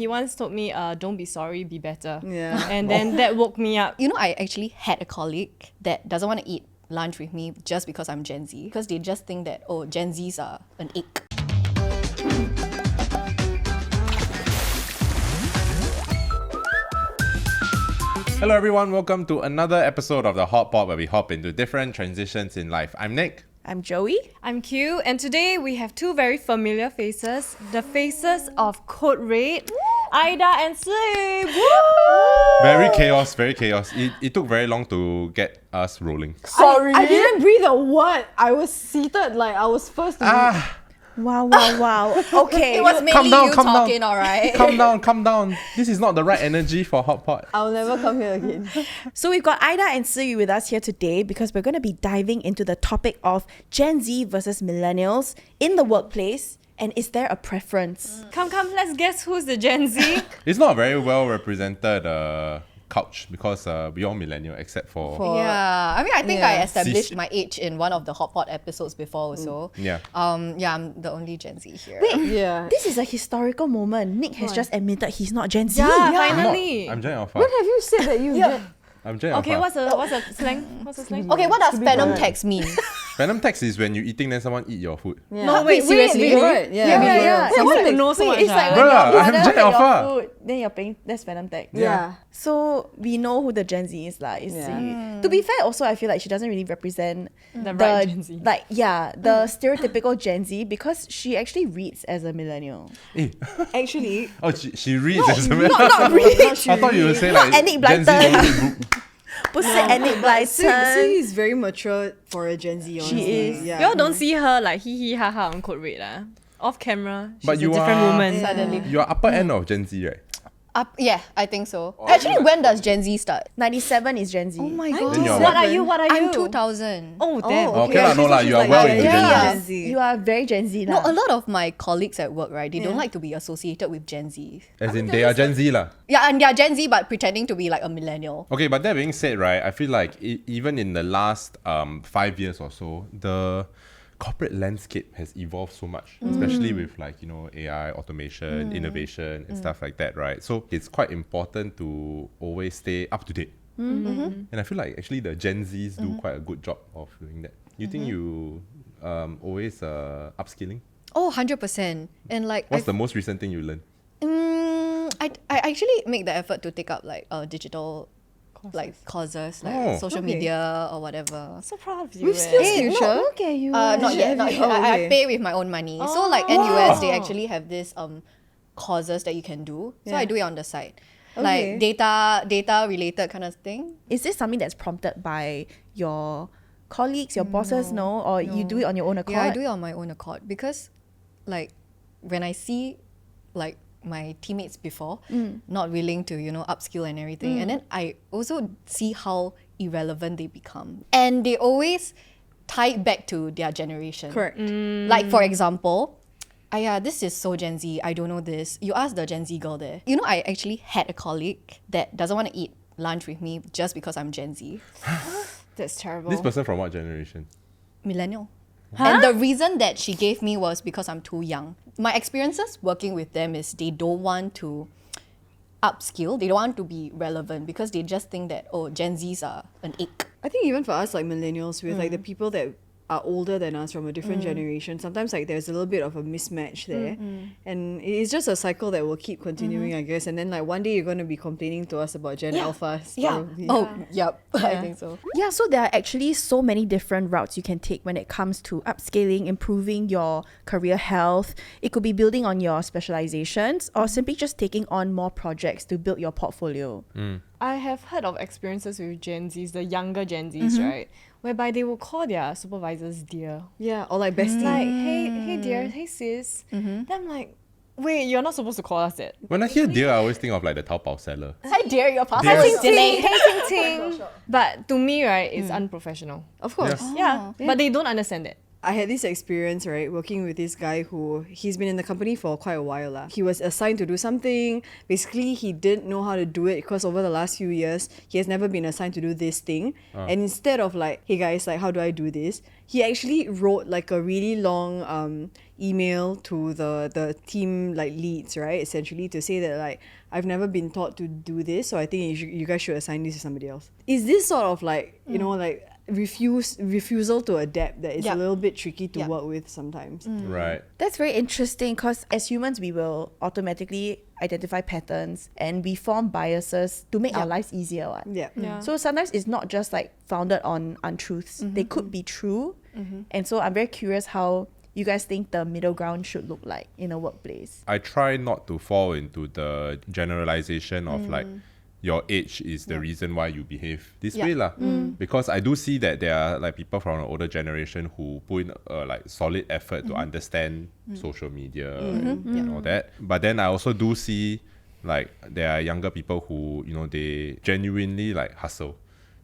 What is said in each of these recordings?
He once told me, don't be sorry, be better. Yeah. And then that woke me up. You know, I actually had a colleague that doesn't want to eat lunch with me just because I'm Gen Z. Because they just think that, oh, Gen Zs are an ick. Hello everyone, welcome to another episode of the Hot Pot where we hop into different transitions in life. I'm Nick. I'm Joey. I'm Q, and today we have two very familiar faces. The faces of Code Red, Aida and Siyu. Very chaos, very chaos. It took very long to get us rolling. Sorry. I didn't breathe a word. I was seated like I was first to Wow. Okay. It was mainly Calm down, you calm down. talking, alright? Calm down. This is not the right energy for Hot Pot. I'll never come here again. So we've got Aida and Siyu with us here today because we're going to be diving into the topic of Gen Z versus Millennials in the workplace. And is there a preference? Come, let's guess who's the Gen Z. It's not a very well represented couch because we all millennial except for... Yeah, I mean, I think I Yeah. established my age in one of the Hot Pot episodes before also. Yeah. Yeah, I'm the only Gen Z here. Yeah. This is a historical moment. Nick has just admitted he's not Gen Z. Yeah, I'm finally. Gen Alpha. When have you said that you I'm Gen Alpha. Okay, what's a slang? What's a slang? Okay, what does To be phantom correct. text mean? Phantom text is when you eating then someone eat your food. Yeah. No, wait, seriously? Right. Yeah. Wait, I want wait, to know so much. It's like when Bruh, your I'm mother Gen had your Alpha. food, then you're paying, that's Phantom Tech. Yeah. So we know who the Gen Z is like. Yeah. To be fair, also I feel like she doesn't really represent The right Gen Z. the stereotypical Gen Z because she actually reads as a millennial. Actually, Oh, she reads as a man. Not really. I thought you would say like Enid Gen Z Blyton. don't read book. 不是 Enid Siyu Blyton. is very mature for a Gen Z, honestly. is. Yeah. Y'all don't see her like hee ha ha on Code Red. Off camera, she's But a you different are- woman. Suddenly. You are upper end of Gen Z, right? Yeah, I think so. Actually, when does Gen Z start? 97 is Gen Z. Oh my Then god. you're What are you? What are you? I'm 2000. Oh, damn. Okay lah, no lah, you are well into Gen Z. Yeah. Gen Z. You are very Gen Z. No, lah. a lot of my colleagues at work, right, they don't like to be associated with Gen Z. As in they are Gen Z lah. Yeah, and they're Gen Z but pretending to be like a millennial. Okay, but that being said, right, I feel like even in the last 5 years or so, the corporate landscape has evolved so much, especially with like, you know, AI, automation, innovation and stuff like that, right? So it's quite important to always stay up to date. And I feel like actually the Gen Zs do quite a good job of doing that. You think you always upskilling? Oh, 100%. And like, What's the most recent thing you learned? I actually make the effort to take up like digital courses, like Oh. social Okay. media or whatever. So proud of you. With skills Hey, future. Look at you. Not yet. Have you? I Okay. pay with my own money. So like NUS, they actually have this courses that you can do. So I do it on the side. Okay. Like data related kind of thing. Is this something that's prompted by your colleagues, your bosses, or you do it on your own accord? Yeah, I do it on my own accord because like when I see like my teammates before not willing to, you know, upskill and everything, and then I also see how irrelevant they become. And they always tie it back to their generation. Correct. Like for example, this is so Gen Z, I don't know this. You ask the Gen Z girl there. You know, I actually had a colleague that doesn't want to eat lunch with me just because I'm Gen Z. That's terrible. This person from what generation? Millennial. And the reason that she gave me was because I'm too young. My experiences working with them is they don't want to upskill, they don't want to be relevant because they just think that, oh, Gen Zs are an ick. I think even for us, like millennials, with like the people that are older than us from a different generation, sometimes like there's a little bit of a mismatch there, and it's just a cycle that will keep continuing, I guess. And then like one day you're going to be complaining to us about Gen Alphas. Probably. Oh, yep, I think so. Yeah, so there are actually so many different routes you can take when it comes to upscaling, improving your career health. It could be building on your specializations or simply just taking on more projects to build your portfolio. I have heard of experiences with Gen Zs, the younger Gen Zs, right? Whereby they will call their supervisors dear. Yeah, or like bestie. Like, hey dear, hey sis. Then I'm like, wait, you're not supposed to call us that. When I hear dear, I always think of like the Taobao seller. Hi dear, your Dear. passport is delayed. Hey ting ting. But to me, right, it's unprofessional. Of course. Yeah, but they don't understand it. I had this experience, right, working with this guy who he's been in the company for quite a while. He was assigned to do something. Basically, he didn't know how to do it because over the last few years, he has never been assigned to do this thing. And instead of like, hey guys, like, how do I do this? He actually wrote like a really long email to the team like leads, right? Essentially to say that like, I've never been taught to do this, so I think you guys should assign this to somebody else. Is this sort of like, you know, like refusal to adapt that is a little bit tricky to work with sometimes. Right. That's very interesting because as humans, we will automatically identify patterns and we form biases to make our lives easier. Right? Yeah. So sometimes it's not just like founded on untruths. They could be true. And so I'm very curious how you guys think the middle ground should look like in a workplace. I try not to fall into the generalization of like your age is the reason why you behave this way lah. Because I do see that there are like people from an older generation who put in like solid effort to understand social media and all that. But then I also do see like there are younger people who, you know, they genuinely like hustle.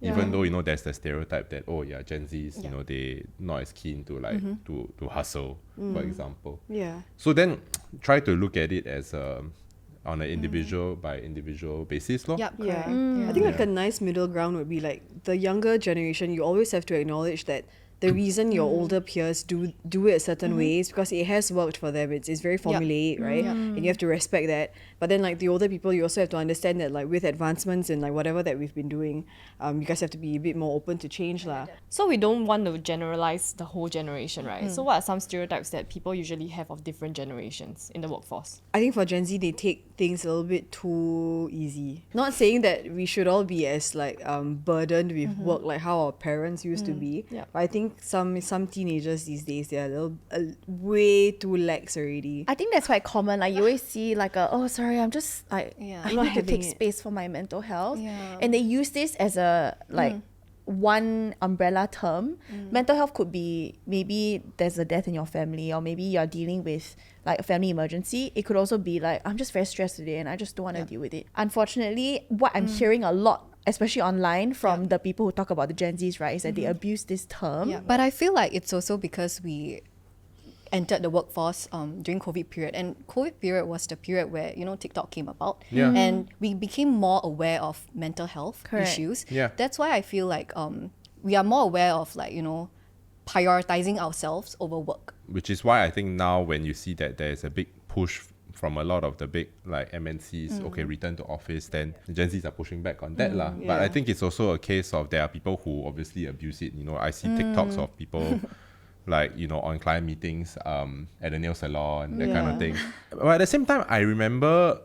Even though, you know, there's the stereotype that, oh yeah, Gen Zs, you know, they not as keen to like to hustle, for example. Yeah. So then try to look at it as on an individual by individual basis. Lor. Yep, Yeah. correct. I think like a nice middle ground would be like the younger generation, you always have to acknowledge that the reason your older peers do it a certain way is because it has worked for them. It's very formulaic, right? And you have to respect that. But then like the older people, you also have to understand that like with advancements and like whatever that we've been doing, you guys have to be a bit more open to change lah. So we don't want to generalize the whole generation, right? So what are some stereotypes that people usually have of different generations in the workforce? I think for Gen Z, they take things a little bit too easy. Not saying that we should all be as like burdened with work like how our parents used to be. Yeah. But I think some teenagers these days, they're way too lax already. I think that's quite common. Like you always see like I'm sorry, I'm just like I I'm not need to having take it. space for my mental health. Yeah. And they use this as a like one umbrella term. Mental health could be maybe there's a death in your family, or maybe you're dealing with like a family emergency. It could also be like, I'm just very stressed today and I just don't want to deal with it. Unfortunately, what I'm hearing a lot, especially online from the people who talk about the Gen Zs, right, is that they abuse this term. Yeah, but I feel like it's also because we entered the workforce during COVID period, and COVID period was the period where, you know, TikTok came about, and we became more aware of mental health issues. Yeah. That's why I feel like we are more aware of like, you know, prioritizing ourselves over work. Which is why I think now when you see that there's a big push from a lot of the big like MNCs, okay, return to office, then the Gen Zs are pushing back on that lah. But I think it's also a case of there are people who obviously abuse it. You know, I see TikToks of people like, you know, on client meetings at a nail salon, that kind of thing. But at the same time, I remember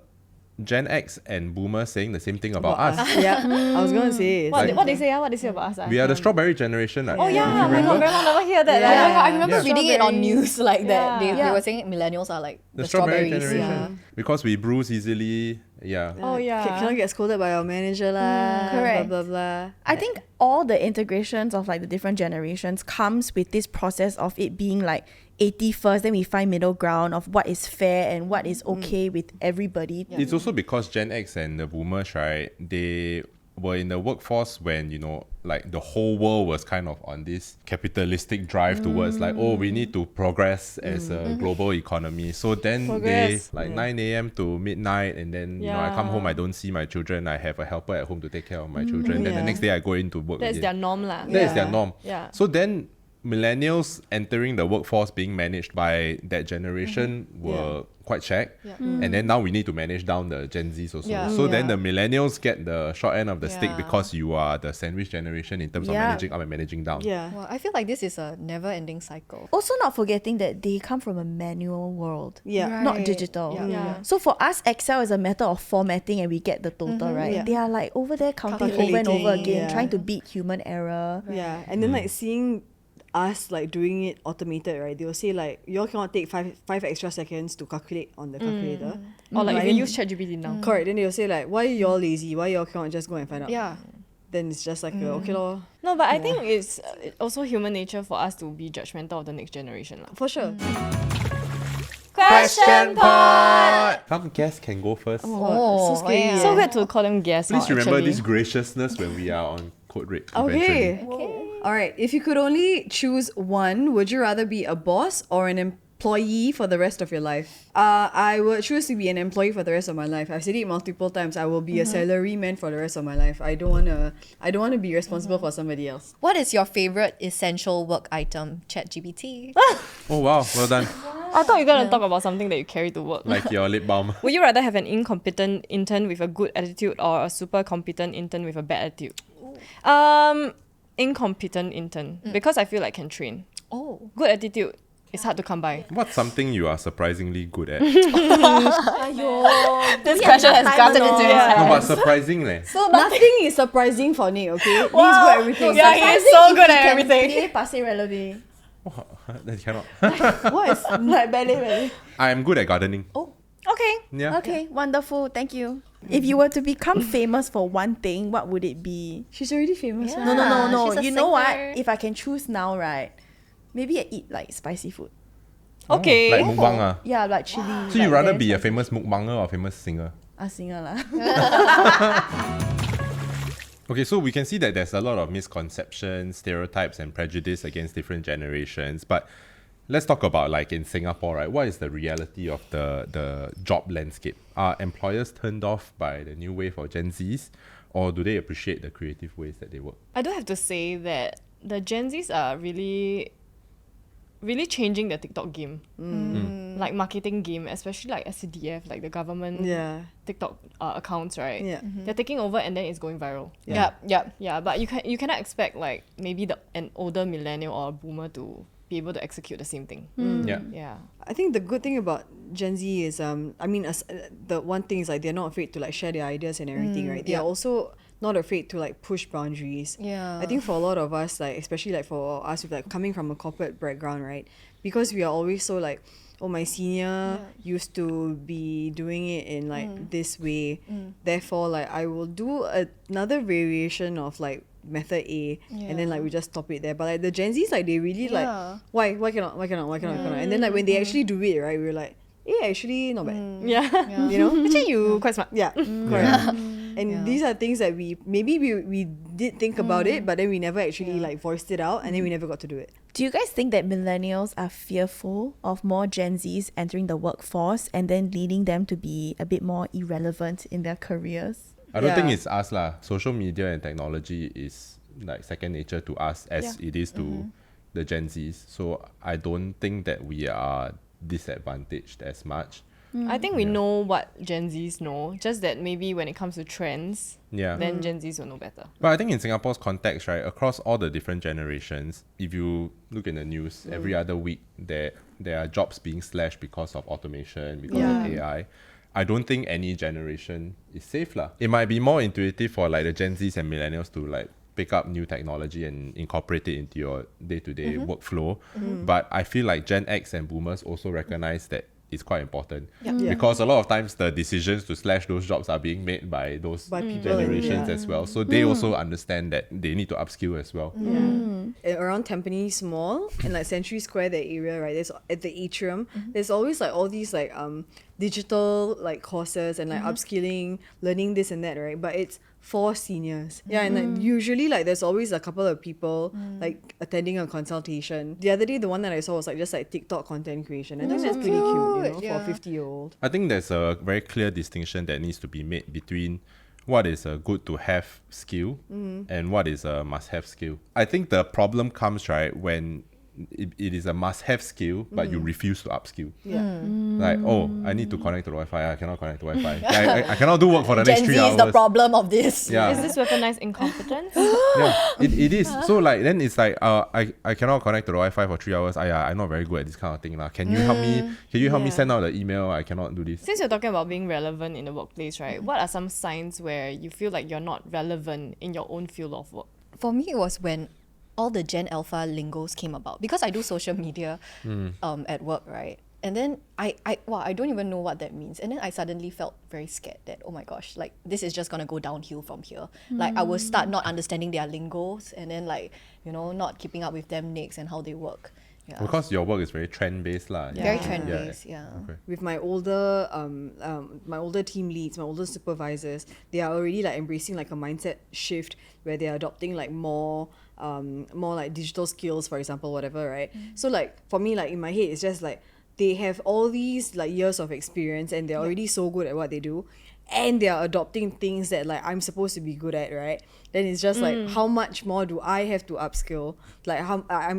Gen X and Boomers saying the same thing about us. Yeah, I was gonna say. What they say? What they say about us? We are the strawberry generation. Right? Oh yeah, If you my god, remember? grandma never hear that. Oh my God, I Yeah. remember reading it on Strawberry. news like that. Yeah. They were saying millennials are like The the strawberry strawberries. generation. Because we bruise easily. Yeah. Oh yeah. Cannot get scolded by our manager lah. Correct. Blah blah blah. I think all the integrations of like the different generations comes with this process of it being like 80 first, then we find middle ground of what is fair and what is okay with everybody. It's also because Gen X and the Boomers, right, they were in the workforce when, you know, like the whole world was kind of on this capitalistic drive towards like, oh, we need to progress as a global economy. So then Progress. they like 9 a.m. to midnight, and then, you know, I come home, I don't see my children. I have a helper at home to take care of my children. Then the Yeah. next day I go into work That's again. their norm lah. That is their Yeah. norm. Yeah. So then millennials entering the workforce being managed by that generation were quite checked. And then now we need to manage down the Gen Zs also. Yeah. So then the millennials get the short end of the stick because you are the sandwich generation in terms of Yeah. managing up and managing down. Yeah. Well, I feel like this is a never-ending cycle. Also not forgetting that they come from a manual world. Yeah. Not Right. digital. Yeah. So for us, Excel is a matter of formatting and we get the total, right? Yeah. They are like over there counting over and over Calculating, again, yeah. trying to beat human error. Yeah. And then like seeing us like doing it automated, right? They will say like, you all cannot take five extra seconds to calculate on the calculator. Or like Right. if you use ChatGPT now. Correct. Then they'll say like, why you all lazy? Why you all cannot just go and find out? Yeah. Then it's just like, okay lor. No, but I think it's also human nature for us to be judgmental of the next generation lah. For sure. Question pod. Some guests can go first. Oh, so scary. yeah. So weird to call them guests. Please now, remember actually. this graciousness when we are on code red. Okay. eventually. All right. If you could only choose one, would you rather be a boss or an employee for the rest of your life? I would choose to be an employee for the rest of my life. I've said it multiple times. I will be a salaryman for the rest of my life. I don't wanna be responsible for somebody else. What is your favorite essential work item? ChatGPT. Oh wow, well done. I thought you were gonna talk about something that you carry to work. Like your lip balm. Would you rather have an incompetent intern with a good attitude or a super competent intern with a bad attitude? Incompetent intern because I feel like can train. Oh. Good attitude is hard to come by. What's something you are surprisingly good at? This question has gotten into his head. No, but surprisingly. Nothing is surprising for Nick, okay? He's good at everything. Yeah, he is so good at everything. Passé relevé. That cannot. What is Like ballet. I am good at gardening. Okay. Yeah. Okay, wonderful. Thank you. If you were to become famous for one thing, what would it be? She's already famous. Yeah. No. she's a You know what? singer. If I can choose now, right? Maybe I eat like spicy food. Okay. Like mukbang ah. Yeah, like chili. So you like rather very be a spicy. famous mukbanger or famous singer? A singer lah. Okay, so we can see that there's a lot of misconceptions, stereotypes, and prejudice against different generations. But let's talk about like in Singapore, right? What is the reality of the job landscape? Are employers turned off by the new wave of Gen Zs, or do they appreciate the creative ways that they work? I do have to say that the Gen Zs are really changing the TikTok game. Like marketing game, especially like SCDF, like the government Yeah. TikTok accounts, right? Yeah. They're taking over and then it's going viral. Yep. Yeah, but you cannot expect like maybe an older millennial or a boomer to be able to execute the same thing. Yeah. Yeah. I think the good thing about Gen Z is, the one thing is like they're not afraid to like share their ideas and everything, right? They are also not afraid to like push boundaries. Yeah. I think for a lot of us, like especially like for us with like coming from a corporate background, right? Because we are always so like, oh, my senior used to be doing it in like this way. Therefore, like I will do another variation of like method A, and then like we just stop it there. But like the Gen Zs, like they really like, why cannot? And then like when they actually do it, right, we're like, actually not bad. Yeah. You know? Actually, you quite smart. Yeah, correct. And these are things that we did think about it, but then we never actually like voiced it out, and then we never got to do it. Do you guys think that millennials are fearful of more Gen Zs entering the workforce and then leading them to be a bit more irrelevant in their careers? I don't think Yeah. it's us lah. Social media and technology is like second nature to us as it is to the Gen Zs. So I don't think that we are disadvantaged as much. I think we know what Gen Zs know, just that maybe when it comes to trends, Yeah. then Gen Zs will know better. But I think in Singapore's context, right, across all the different generations, if you look in the news, every other week there are jobs being slashed because of automation, because of AI. I don't think any generation is safe lah. It might be more intuitive for like the Gen Zs and millennials to like pick up new technology and incorporate it into your day-to-day workflow. But I feel like Gen X and boomers also recognize that it's quite important. Because a lot of times the decisions to slash those jobs are being made by those people, generations as well. So they also understand that they need to upskill as well. Around Tampines Mall and like Century Square, that area, right? There's at the atrium. There's always like all these like digital like courses and like upskilling, learning this and that, right? But it's for seniors. Yeah, and like usually like there's always a couple of people like attending a consultation. The other day, the one that I saw was like just like TikTok content creation. I think that's pretty cute, you know, for a 50-year-old. I think there's a very clear distinction that needs to be made between what is a good to have skill and what is a must have skill. I think the problem comes, right, when it is a must have skill, but you refuse to upskill. Like, oh, I need to connect to the Wi-Fi. I cannot connect to Wi-Fi. I cannot do work for the next Gen 3 Z hours. is the problem of this. Yeah. Is this weaponized incompetence? Yeah, it is. So like then it's like I cannot connect to the Wi-Fi for 3 hours. I'm not very good at this kind of thing lah. Can you help me? Can you help me send out the email? I cannot do this. Since you're talking about being relevant in the workplace, right? What are some signs where you feel like you're not relevant in your own field of work? For me, it was when all the Gen Alpha lingos came about, because I do social media at work, right? And then I don't even know what that means. And then I suddenly felt very scared that, oh my gosh, like this is just gonna go downhill from here. Like I will start not understanding their lingos, and then like, you know, not keeping up with them next and how they work. Yeah. Because your work is very trend based lah. Very Yeah. trend Yeah. based, yeah. Okay. With my older team leads, my older supervisors, they are already like embracing like a mindset shift where they are adopting like more like digital skills, for example, whatever, right? So like for me, like in my head, it's just like they have all these like years of experience and they're already so good at what they do, and they are adopting things that like I'm supposed to be good at, right? Then it's just like how much more do I have to upskill? Like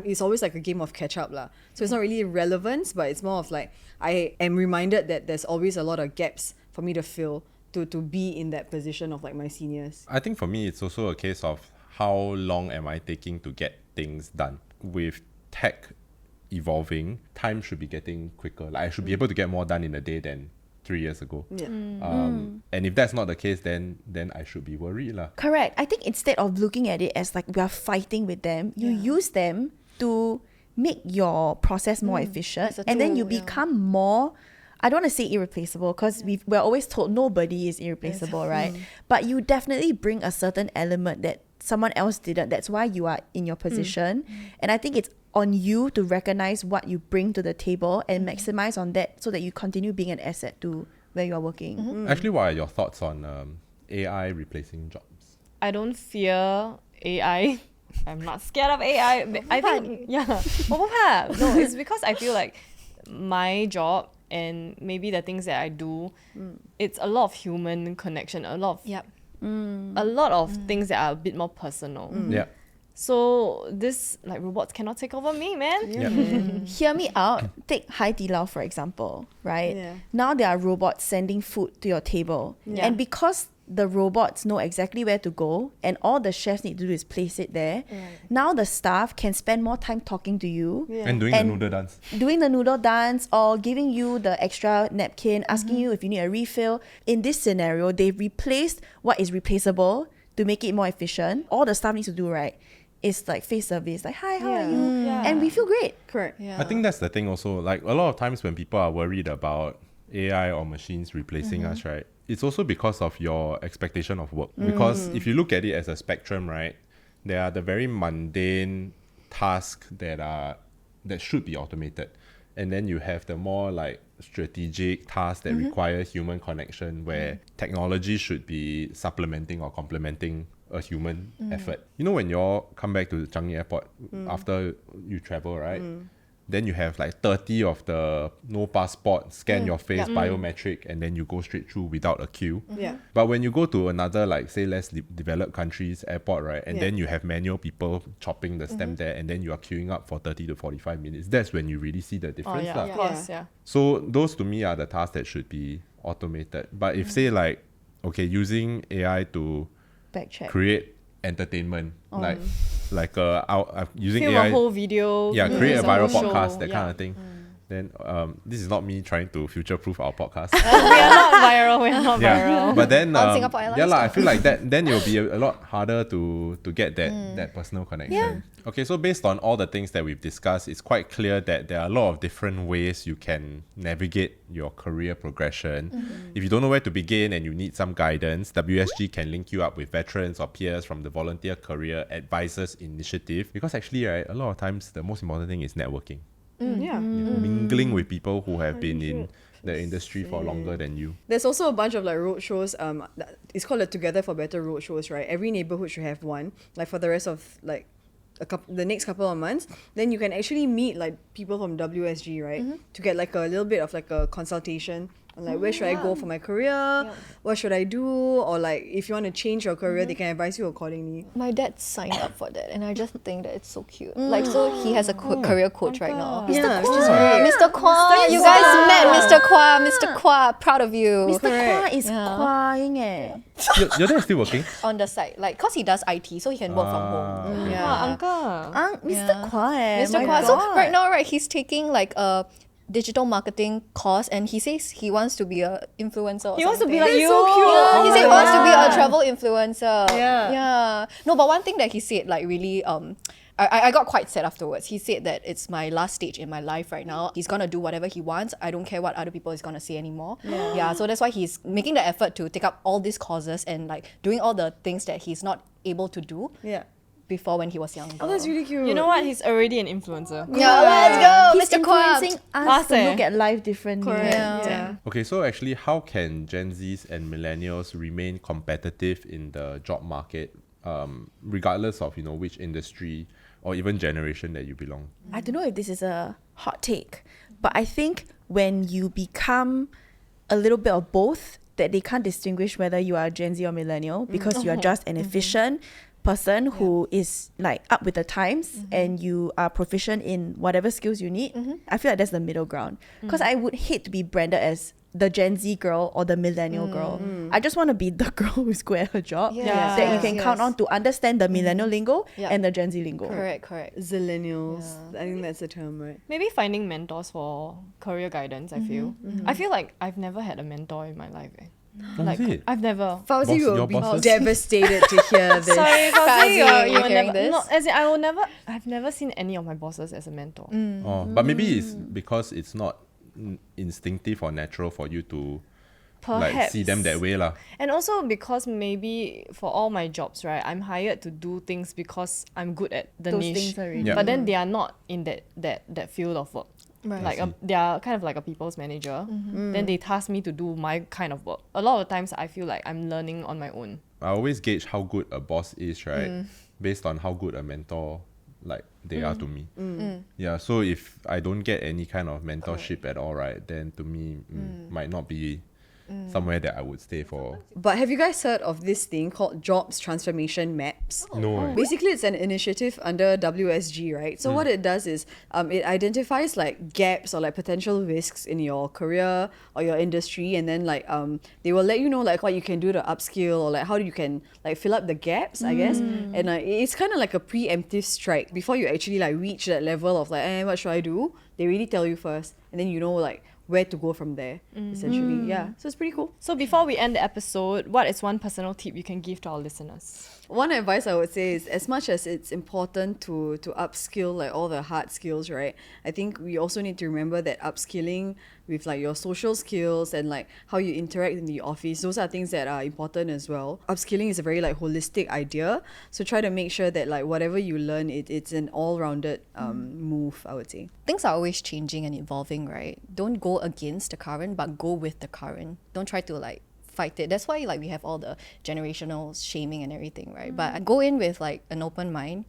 it's always like a game of catch up lah. So it's not really relevance, but it's more of like I am reminded that there's always a lot of gaps for me to fill to be in that position of like my seniors. I think for me, it's also a case of how long am I taking to get things done. With tech evolving, time should be getting quicker. Like I should be able to get more done in a day than 3 years ago. Yeah. And if that's not the case, then I should be worried lah. Correct. I think instead of looking at it as like we are fighting with them, you use them to make your process more efficient, As a and then tool, you become more, I don't want to say irreplaceable because we're always told nobody is irreplaceable, right? But you definitely bring a certain element that someone else didn't. That's why you are in your position. And I think it's on you to recognize what you bring to the table and maximize on that so that you continue being an asset to where you are working. Actually, what are your thoughts on AI replacing jobs? I don't fear AI. I'm not scared of AI. I think, yeah. No, it's because I feel like my job and maybe the things that I do, it's a lot of human connection, a lot of Yep. a lot of things that are a bit more personal. Yeah. So this like robots cannot take over me, man. Yeah. Hear me out. Take Hai Di Lao, for example, right? Yeah. Now there are robots sending food to your table. Yeah. And because the robots know exactly where to go and all the chefs need to do is place it there, now the staff can spend more time talking to you, And doing And- the noodle dance. doing the noodle dance or giving you the extra napkin, asking you if you need a refill. In this scenario, they've replaced what is replaceable to make it more efficient. All the staff needs to do, right, is like face service, like, hi, how are you? Yeah. And we feel great. Correct. Yeah. I think that's the thing also. Like a lot of times when people are worried about AI or machines replacing us, right? It's also because of your expectation of work. Because if you look at it as a spectrum, right, there are the very mundane tasks that should be automated. And then you have the more like strategic tasks that require human connection where technology should be supplementing or complementing a human effort. You know, when you all come back to Changi Airport after you travel, right? Then you have like 30 of the no passport, scan your face, biometric, and then you go straight through without a queue. Yeah. But when you go to another, like say less developed countries airport, right, and then you have manual people chopping the stamp there, and then you are queuing up for 30 to 45 minutes. That's when you really see the Oh difference. yeah, lah. of course, yeah. So those to me are the tasks that should be automated. But if say like, okay, using AI to Back check. create entertainment, like using Film AI, a whole video. yeah, create a it's viral whole show, podcast, that yeah. kind of thing. Then this is not me trying to future-proof our podcast. We are not viral. We are not viral. But then On Singapore Airlines yeah lah, I too. feel like then it will be a lot harder to get that personal connection. Okay, so based on all the things that we've discussed, it's quite clear that there are a lot of different ways you can navigate your career progression. If you don't know where to begin and you need some guidance, WSG can link you up with veterans or peers from the Volunteer Career Advisors Initiative. Because actually, right, a lot of times the most important thing is networking. Yeah. Mingling with people who have been in the industry for longer than you. There's also a bunch of like road shows. It's called a Together for Better road shows, right? Every neighborhood should have one. Like for the rest of like the next couple of months, then you can actually meet like people from WSG, right? To get like a little bit of like a consultation on like where should I go for my career, what should I do, or like if you want to change your career, they can advise you accordingly. My dad signed up for that, and I just think that it's so cute. Like, so he has a career coach right now. Yeah, Kwa. which is great. Mr. Kwa, you guys met Mr. Kwa. Mr. Kwa, proud of you. Mr. Kwa Correct. is crying eh. Your dad is still working? On the side, like, cause he does IT, so he can work from home. Okay. Ah, uncle. Mr. Kwa eh. Mr. my Kwa. So God. right now, right, he's taking like a digital marketing course, and he says he wants to be a influencer. He wants to be something. like you. so cute. Yeah, he Oh said he my wants to be God. a travel influencer. Yeah. Yeah. No, but one thing that he said, like, really, I got quite sad afterwards. He said that it's my last stage in my life right now. He's gonna do whatever he wants. I don't care what other people is gonna say anymore. Yeah. So that's why he's making the effort to take up all these courses and like doing all the things that he's not able to do. Yeah. before when he was younger. Oh, that's really cute. You know what? He's already an influencer. Yeah, let's He's go, Mr. Kwab. influencing us Class, to eh? look at life differently. Yeah. Okay, so actually, how can Gen Zs and Millennials remain competitive in the job market, regardless of which industry or even generation that you belong? I don't know if this is a hot take, but I think when you become a little bit of both, that they can't distinguish whether you are Gen Z or millennial because you are just an efficient person who is like up with the times and you are proficient in whatever skills you need. I feel like that's the middle ground because I would hate to be branded as the Gen Z girl or the millennial girl. I just want to be the girl who's good at her job Yes, that you can yes, count yes. on to understand the millennial lingo Yeah. and the Gen Z lingo. Correct. Zillennials. I think that's the term, right? Maybe finding mentors for career guidance, I feel. I feel like I've never had a mentor in my life. Oh, Like, is it? I've never. Fauzi Boss- will your be bosses? devastated to hear this. Sorry, Fauzi, Fauzi, you you're will hearing never. this? No, as in, I will never. I've never seen any of my bosses as a mentor. Oh, but maybe it's because it's not instinctive or natural for you to like see them that way lah. And also because maybe for all my jobs, right, I'm hired to do things because I'm good at the Those niche. things already. Yeah. But then they are not in that field of work. Right. Like they are kind of like a people's manager. Then they task me to do my kind of work. A lot of times I feel like I'm learning on my own. I always gauge how good a boss is, right, based on how good a mentor like they are to me. Yeah, so if I don't get any kind of mentorship at all, right, then to me might not be somewhere that I would stay for. But have you guys heard of this thing called Jobs Transformation Maps? No. Basically, it's an initiative under WSG, right? So what it does is it identifies like gaps or like potential risks in your career or your industry, and then like they will let you know like what you can do to upskill or like how you can like fill up the gaps, I guess. And it's kind of like a preemptive strike before you actually like reach that level of like, what should I do? They really tell you first, and then you know like where to go from there, essentially. Yeah, so it's pretty cool. So before we end the episode, what is one personal tip you can give to our listeners? One advice I would say is, as much as it's important to upskill like all the hard skills, right? I think we also need to remember that upskilling with like your social skills and like how you interact in the office, those are things that are important as well. Upskilling is a very like holistic idea, so try to make sure that like whatever you learn, it's an all-rounded move, I would say. Things are always changing and evolving, right? Don't go against the current, but go with the current. Don't try to like fight it. That's why like we have all the generational shaming and everything, right? But go in with like an open mind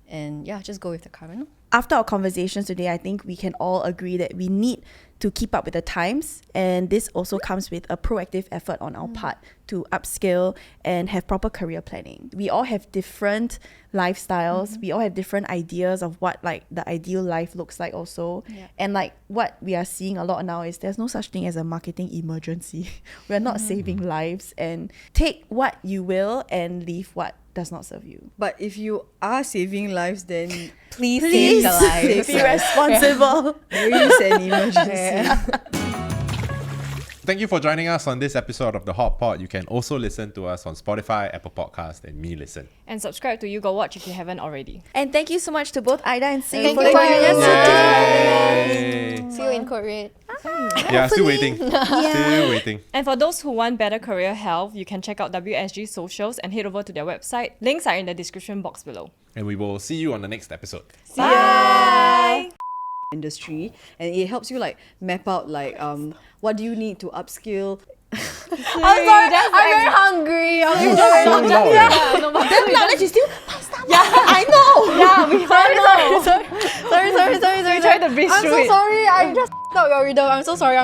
and just go with the current. After our conversations today, I think we can all agree that we need to keep up with the times, and this also comes with a proactive effort on our part to upskill and have proper career planning. We all have different lifestyles, we all have different ideas of what like the ideal life looks like also. And like what we are seeing a lot now is there's no such thing as a marketing emergency. We're not saving lives, and take what you will and leave what does not serve you. But if you are saving lives, then Please Please save the lives. be responsible. there is an emergency. Thank you for joining us on this episode of The Hot Pot. You can also listen to us on Spotify, Apple Podcast, and Me Listen. And subscribe to You Go Watch if you haven't already. And thank you so much to both Aida and Siyu Thank for you. joining us Yay! See you in court red. Yeah, still waiting. Still waiting. And for those who want better career health, you can check out WSG socials and head over to their website. Links are in the description box below. And we will see you on the next episode. Bye! Industry, and it helps you like map out like what do you need to upskill. I'm sorry, I'm very hungry. I'm So loud. Damn loud, and she's still I know. Yeah, we all know. sorry. We tried to breathe I'm through so it. sorry. I just up your rhythm. I'm so sorry.